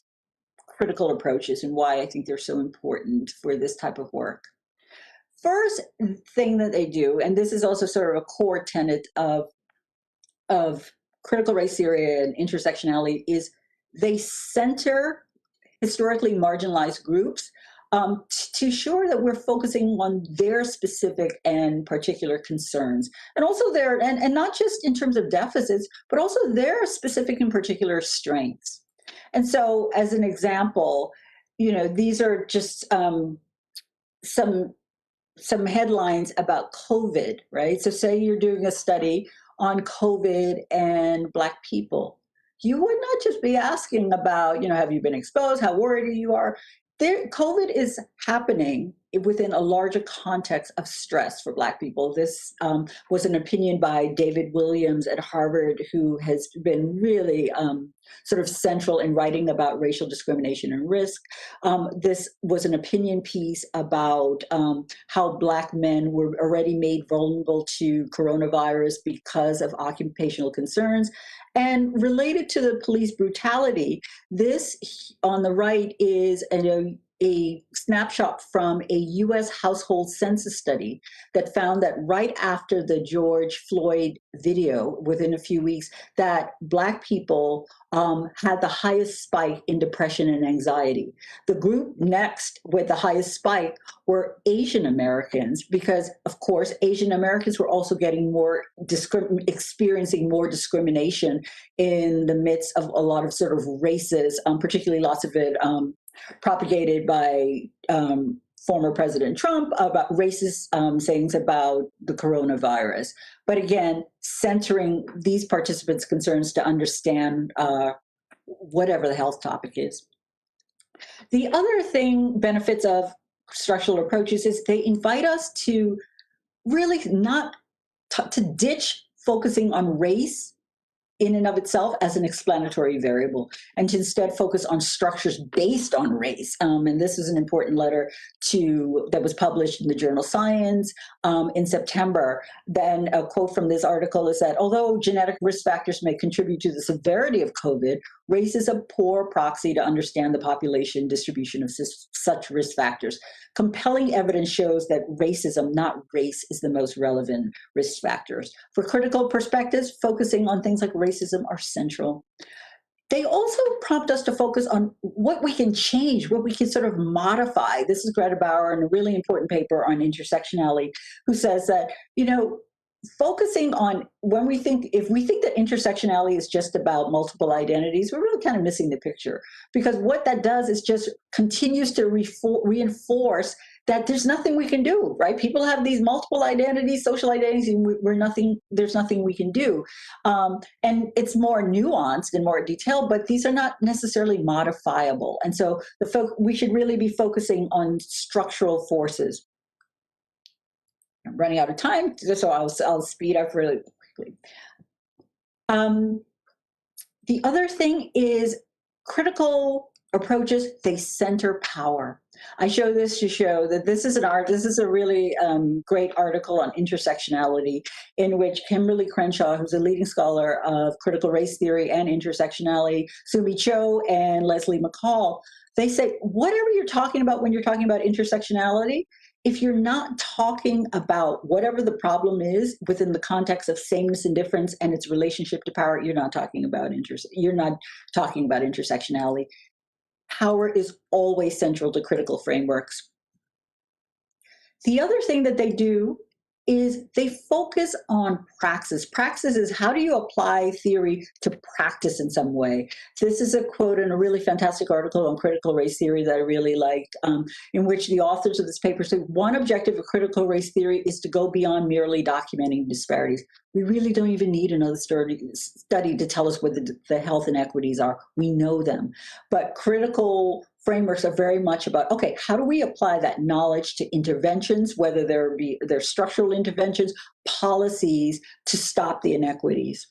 critical approaches and why I think they're so important for this type of work. First thing that they do, and this is also sort of a core tenet of critical race theory and intersectionality, is they center historically marginalized groups to ensure that we're focusing on their specific and particular concerns, and also and not just in terms of deficits, but also their specific and particular strengths. And so, as an example, these are just some headlines about COVID, right? So say you're doing a study on COVID and Black people. You would not just be asking about, have you been exposed, how worried you are. COVID is happening within a larger context of stress for Black people. This was an opinion by David Williams at Harvard, who has been really sort of central in writing about racial discrimination and risk. This was an opinion piece about how Black men were already made vulnerable to coronavirus because of occupational concerns. And related to the police brutality, this on the right is a snapshot from a U.S. household census study that found that right after the George Floyd video, within a few weeks, that Black people had the highest spike in depression and anxiety. The group next with the highest spike were Asian Americans, because, of course, Asian Americans were also getting experiencing more discrimination in the midst of a lot of sort of races, particularly lots of it propagated by former President Trump about racist sayings about the coronavirus. But again, centering these participants' concerns to understand whatever the health topic is. The other benefits of structural approaches, is they invite us to really not to ditch focusing on race in and of itself as an explanatory variable, and to instead focus on structures based on race. And this is an important letter that was published in the journal Science in September. Then a quote from this article is that although genetic risk factors may contribute to the severity of COVID, race is a poor proxy to understand the population distribution of such risk factors. Compelling evidence shows that racism, not race, is the most relevant risk factors. For critical perspectives, focusing on things like racism are central. they also prompt us to focus on what we can change, what we can sort of modify. This is Greta Bauer in a really important paper on intersectionality, who says that, focusing on if we think that intersectionality is just about multiple identities, we're really kind of missing the picture, because what that does is just continues to reinforce that there's nothing we can do, right? People have these multiple identities, social identities, and there's nothing we can do. And it's more nuanced and more detailed, but these are not necessarily modifiable. And so we should really be focusing on structural forces. I'm running out of time, so I'll speed up really quickly. The other thing is critical approaches, they center power. I show this to show that this is a really great article on intersectionality, in which Kimberly Crenshaw, who's a leading scholar of critical race theory and intersectionality, Sumi Cho and Leslie McCall, they say, whatever you're talking about when you're talking about intersectionality, if you're not talking about whatever the problem is within the context of sameness and difference and its relationship to power, you're not talking about intersectionality. Power is always central to critical frameworks. The other thing that they do is they focus on praxis. Praxis is, how do you apply theory to practice in some way? This is a quote in a really fantastic article on critical race theory that I really liked, in which the authors of this paper say one objective of critical race theory is to go beyond merely documenting disparities. We really don't even need another study to tell us what the health inequities are. We know them. But critical frameworks are very much about, okay, how do we apply that knowledge to interventions, whether they're structural interventions, policies to stop the inequities.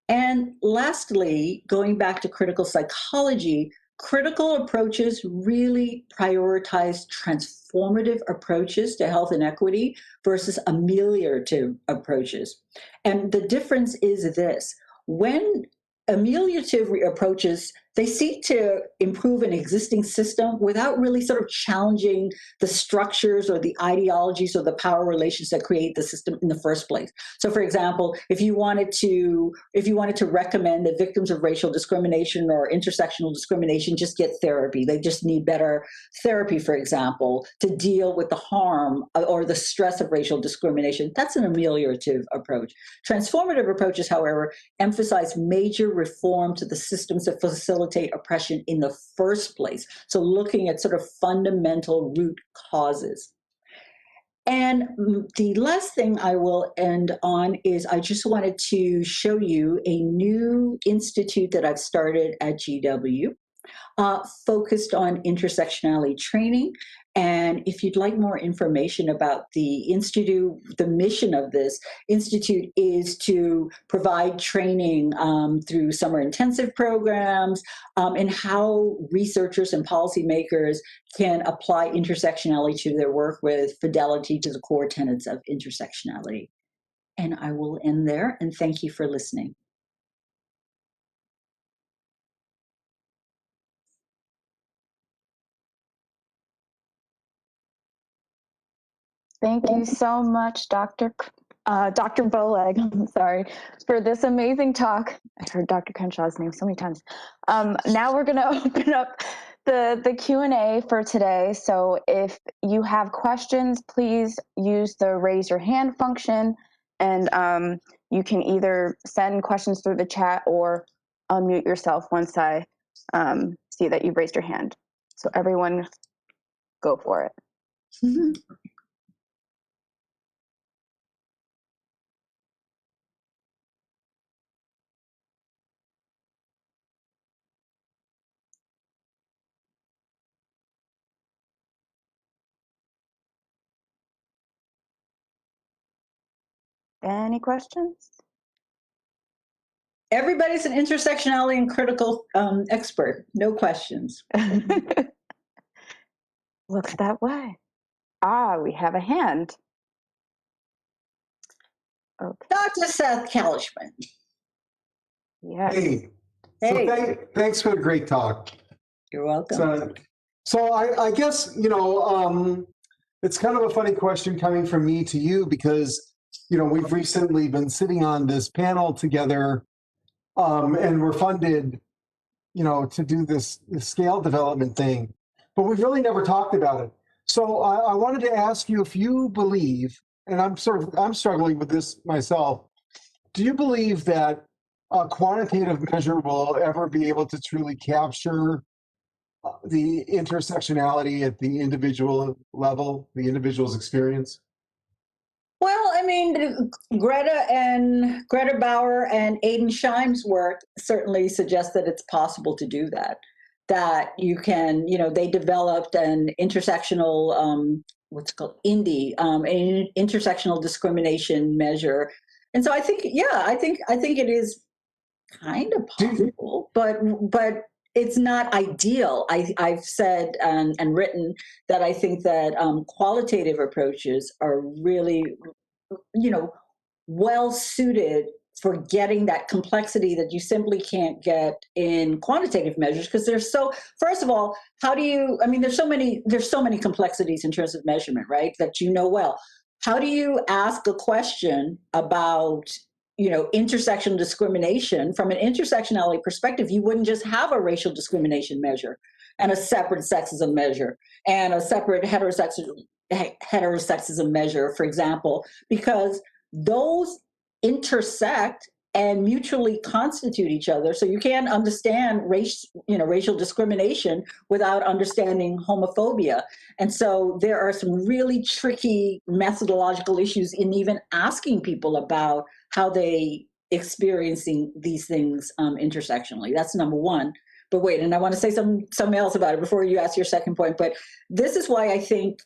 And lastly, going back to critical psychology, critical approaches really prioritize transformative approaches to health inequity versus ameliorative approaches. And the difference is this: when ameliorative approaches, they seek to improve an existing system without really sort of challenging the structures or the ideologies or the power relations that create the system in the first place. So, for example, if you wanted to recommend that victims of racial discrimination or intersectional discrimination just get therapy, they just need better therapy, for example, to deal with the harm or the stress of racial discrimination, that's an ameliorative approach. Transformative approaches, however, emphasize major reform to the systems that facilitate oppression in the first place. So looking at sort of fundamental root causes. And the last thing I will end on is I just wanted to show you a new institute that I've started at GW, focused on intersectionality training. And if you'd like more information about the institute, the mission of this institute is to provide training through summer intensive programs and how researchers and policymakers can apply intersectionality to their work with fidelity to the core tenets of intersectionality. And I will end there, and thank you for listening. Thank you so much, Dr. Bowleg, I'm sorry, for this amazing talk. I've heard Dr. Crenshaw's name so many times. Now we're going to open up the Q&A for today. So if you have questions, please use the raise your hand function, and you can either send questions through the chat or unmute yourself once I see that you've raised your hand. So everyone, go for it. Any questions? Everybody's an intersectionality and critical expert. No questions. Looks that way. We have a hand. Okay. Dr. Seth Kalishman. Yes. Hey. Hey. So thanks for the great talk. You're welcome. So I guess, it's kind of a funny question coming from me to you because, we've recently been sitting on this panel together and we're funded, to do this scale development thing, but we've really never talked about it. So I wanted to ask you if you believe, and I'm struggling with this myself. Do you believe that a quantitative measure will ever be able to truly capture the intersectionality at the individual level, the individual's experience? Well, I mean, Greta Bauer and Aidan Scheim's work certainly suggests that it's possible to do that. That you can, they developed an intersectional, what's it called, an intersectional discrimination measure, and so I think, I think it is kind of possible, but it's not ideal. I've said and written that I think that qualitative approaches are really, well suited for getting that complexity that you simply can't get in quantitative measures, because first of all, there's so many complexities in terms of measurement, right? That well. How do you ask a question about intersectional discrimination from an intersectionality perspective? You wouldn't just have a racial discrimination measure and a separate sexism measure and a separate heterosexism measure, for example, because those intersect and mutually constitute each other. So you can't understand racial discrimination without understanding homophobia. And so there are some really tricky methodological issues in even asking people about how they experiencing these things intersectionally. That's number one. But wait, and I want to say something else about it before you ask your second point. But this is why I think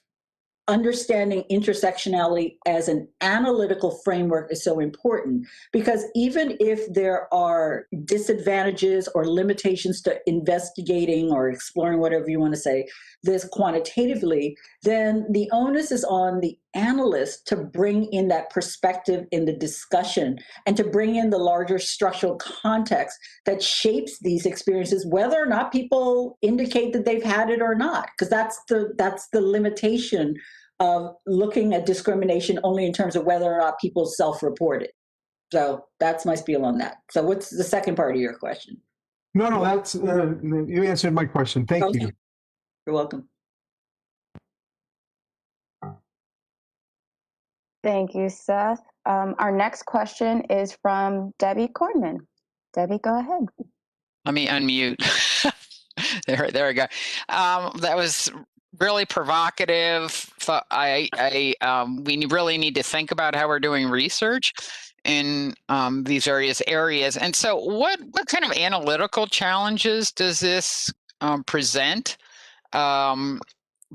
understanding intersectionality as an analytical framework is so important, because even if there are disadvantages or limitations to investigating or exploring, whatever you want to say, this quantitatively, then the onus is on the analyst to bring in that perspective in the discussion and to bring in the larger structural context that shapes these experiences, whether or not people indicate that they've had it or not, because that's the limitation of looking at discrimination only in terms of whether or not people self-report it. So that's my spiel on that. So what's the second part of your question? No, that's you answered my question. Thank you. You're welcome. Thank you, Seth. Our next question is from Debbie Kornman. Debbie, go ahead. Let me unmute. There we go. That was really provocative. We really need to think about how we're doing research in these various areas. And so what kind of analytical challenges does this present?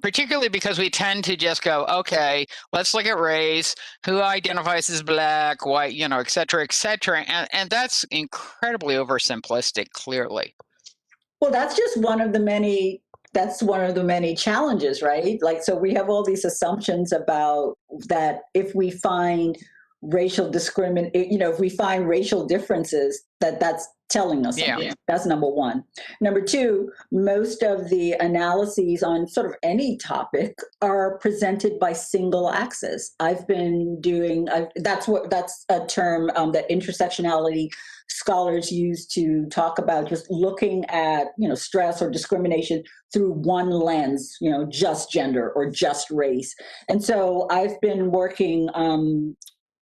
Particularly because we tend to just go, okay, let's look at race, who identifies as Black, white, et cetera, and that's incredibly oversimplistic, clearly. Well, that's just one of the many challenges, right? Like, so we have all these assumptions about that if we find racial if we find racial differences, that's telling us something. Yeah. That's number one. Number two, most of the analyses on sort of any topic are presented by single axis. I've been doing, that's a term that intersectionality scholars use to talk about just looking at, stress or discrimination through one lens, just gender or just race. And so I've been working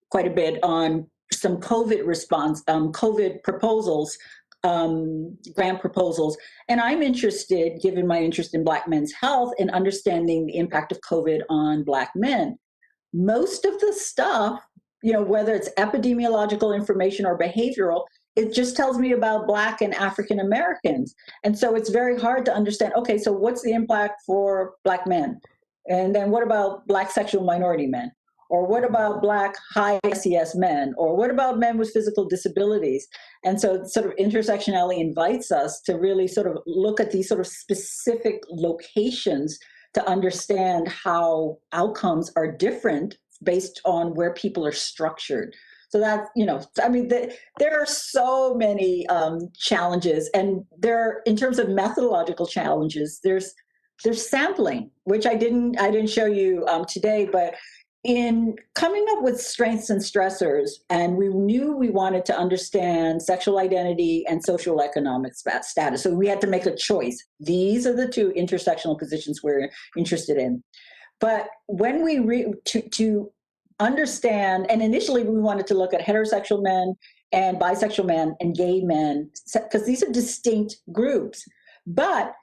quite a bit on some COVID response, COVID proposals, grant proposals. And I'm interested, given my interest in Black men's health, in understanding the impact of COVID on Black men. Most of the stuff, whether it's epidemiological information or behavioral, it just tells me about Black and African Americans. And so it's very hard to understand, okay, so what's the impact for Black men? And then what about Black sexual minority men? Or what about Black high SES men? Or what about men with physical disabilities? And so sort of intersectionality invites us to really sort of look at these sort of specific locations to understand how outcomes are different based on where people are structured. So that, there are so many challenges, and in terms of methodological challenges, there's sampling, which I didn't show you today, but in coming up with strengths and stressors, and we knew we wanted to understand sexual identity and social economic status. So we had to make a choice. These are the two intersectional positions we're interested in. But when we to understand, and initially we wanted to look at heterosexual men and bisexual men and gay men, because these are distinct groups. But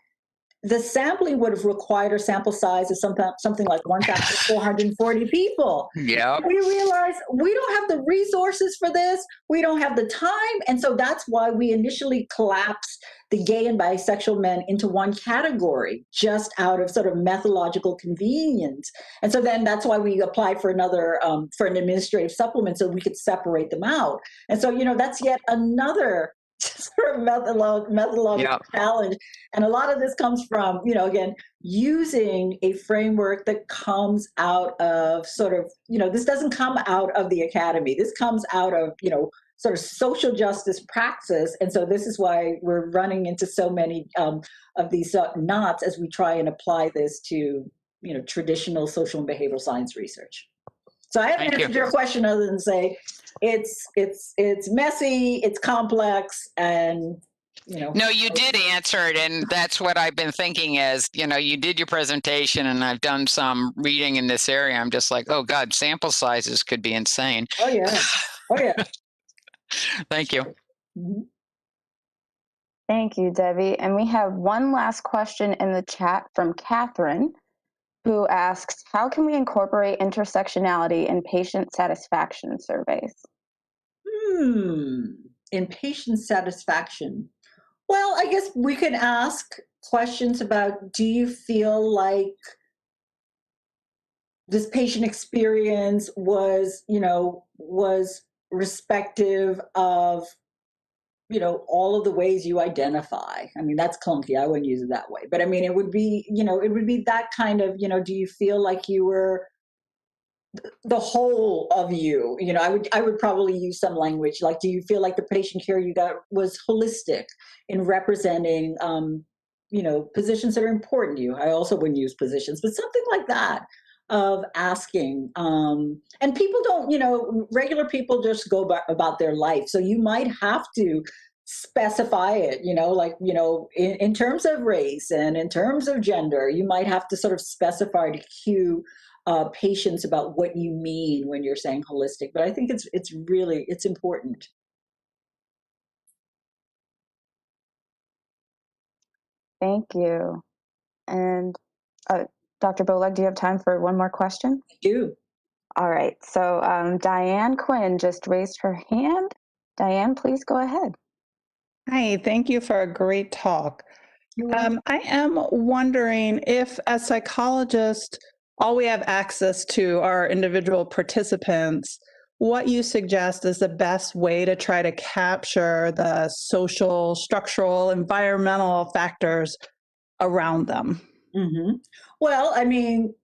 the sampling would have required a sample size of something like 1,440 people. Yeah. We realized we don't have the resources for this. We don't have the time. And so that's why we initially collapsed the gay and bisexual men into one category, just out of sort of methodological convenience. And so then that's why we applied for another, for an administrative supplement so we could separate them out. And so, that's yet another sort of methodological challenge. And a lot of this comes from, again, using a framework that comes out of sort of, this doesn't come out of the academy. This comes out of, sort of social justice praxis. And so this is why we're running into so many of these knots as we try and apply this to, traditional social and behavioral science research. So I haven't answered your question other than say it's messy, it's complex, and No, you did answer it, and that's what I've been thinking is, you did your presentation, and I've done some reading in this area. I'm just like, oh God, sample sizes could be insane. Oh yeah. Oh yeah. Thank you. Mm-hmm. Thank you, Debbie. And we have one last question in the chat from Catherine, who asks, how can we incorporate intersectionality in patient satisfaction surveys? In patient satisfaction. Well, I guess we could ask questions about, do you feel like this patient experience was respective of, all of the ways you identify? I mean, that's clunky. I wouldn't use it that way. But I mean, it would be, it would be that kind of, do you feel like you were the whole of you? I would probably use some language like, do you feel like the patient care you got was holistic in representing, positions that are important to you? I also wouldn't use positions, but something like that of asking. And people don't, regular people just go about their life. So you might have to specify it, in terms of race and in terms of gender, you might have to sort of specify to cue patients about what you mean when you're saying holistic. But I think it's important. Thank you. And Dr. Bowleg, do you have time for one more question? I do. All right. So Diane Quinn just raised her hand. Diane, please go ahead. Hi, thank you for a great talk. I am wondering if, as psychologists, all we have access to are individual participants, what you suggest is the best way to try to capture the social, structural, environmental factors around them. Mm-hmm. Well, I mean,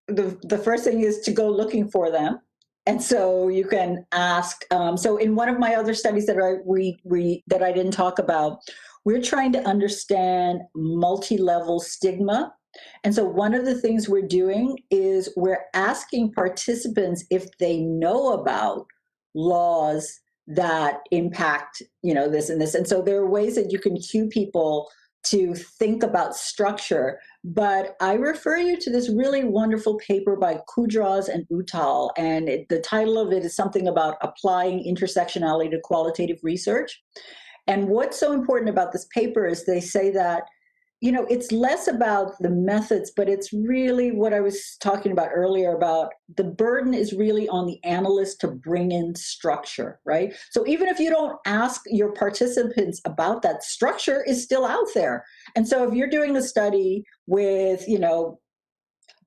the first thing is to go looking for them. And so you can ask. So in one of my other studies that I didn't talk about, we're trying to understand multi-level stigma. And so one of the things we're doing is we're asking participants if they know about laws that impact, this and this. And so there are ways that you can cue people to think about structure. But I refer you to this really wonderful paper by Kudras and Uttal. And the title of it is something about applying intersectionality to qualitative research. And what's so important about this paper is they say that, it's less about the methods, but it's really what I was talking about earlier about the burden is really on the analyst to bring in structure, right? So even if you don't ask your participants about that, structure is still out there. And so if you're doing a study with,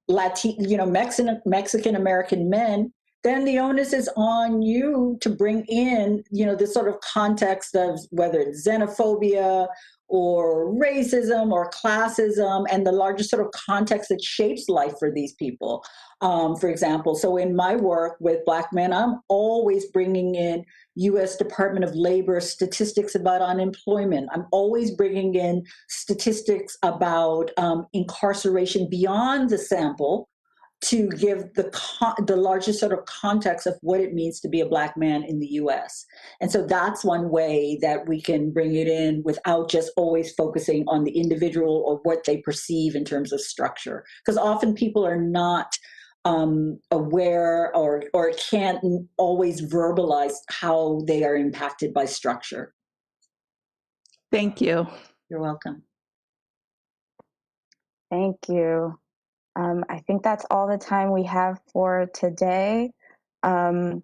Mexican American men, then the onus is on you to bring in, this sort of context of whether it's xenophobia or racism or classism and the larger sort of context that shapes life for these people. For example, so in my work with Black men, I'm always bringing in U.S. Department of Labor statistics about unemployment. I'm always bringing in statistics about incarceration beyond the sample to give the largest sort of context of what it means to be a Black man in the US. And so that's one way that we can bring it in without just always focusing on the individual or what they perceive in terms of structure. Because often people are not aware or can't always verbalize how they are impacted by structure. Thank you. You're welcome. Thank you. I think that's all the time we have for today. Dr.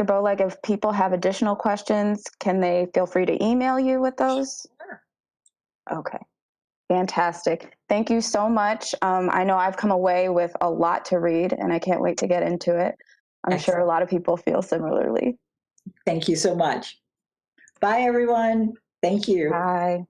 Bowleg, if people have additional questions, can they feel free to email you with those? Sure. Okay, fantastic. Thank you so much. I know I've come away with a lot to read, and I can't wait to get into it. I'm sure a lot of people feel similarly. Thank you so much. Bye, everyone. Thank you. Bye.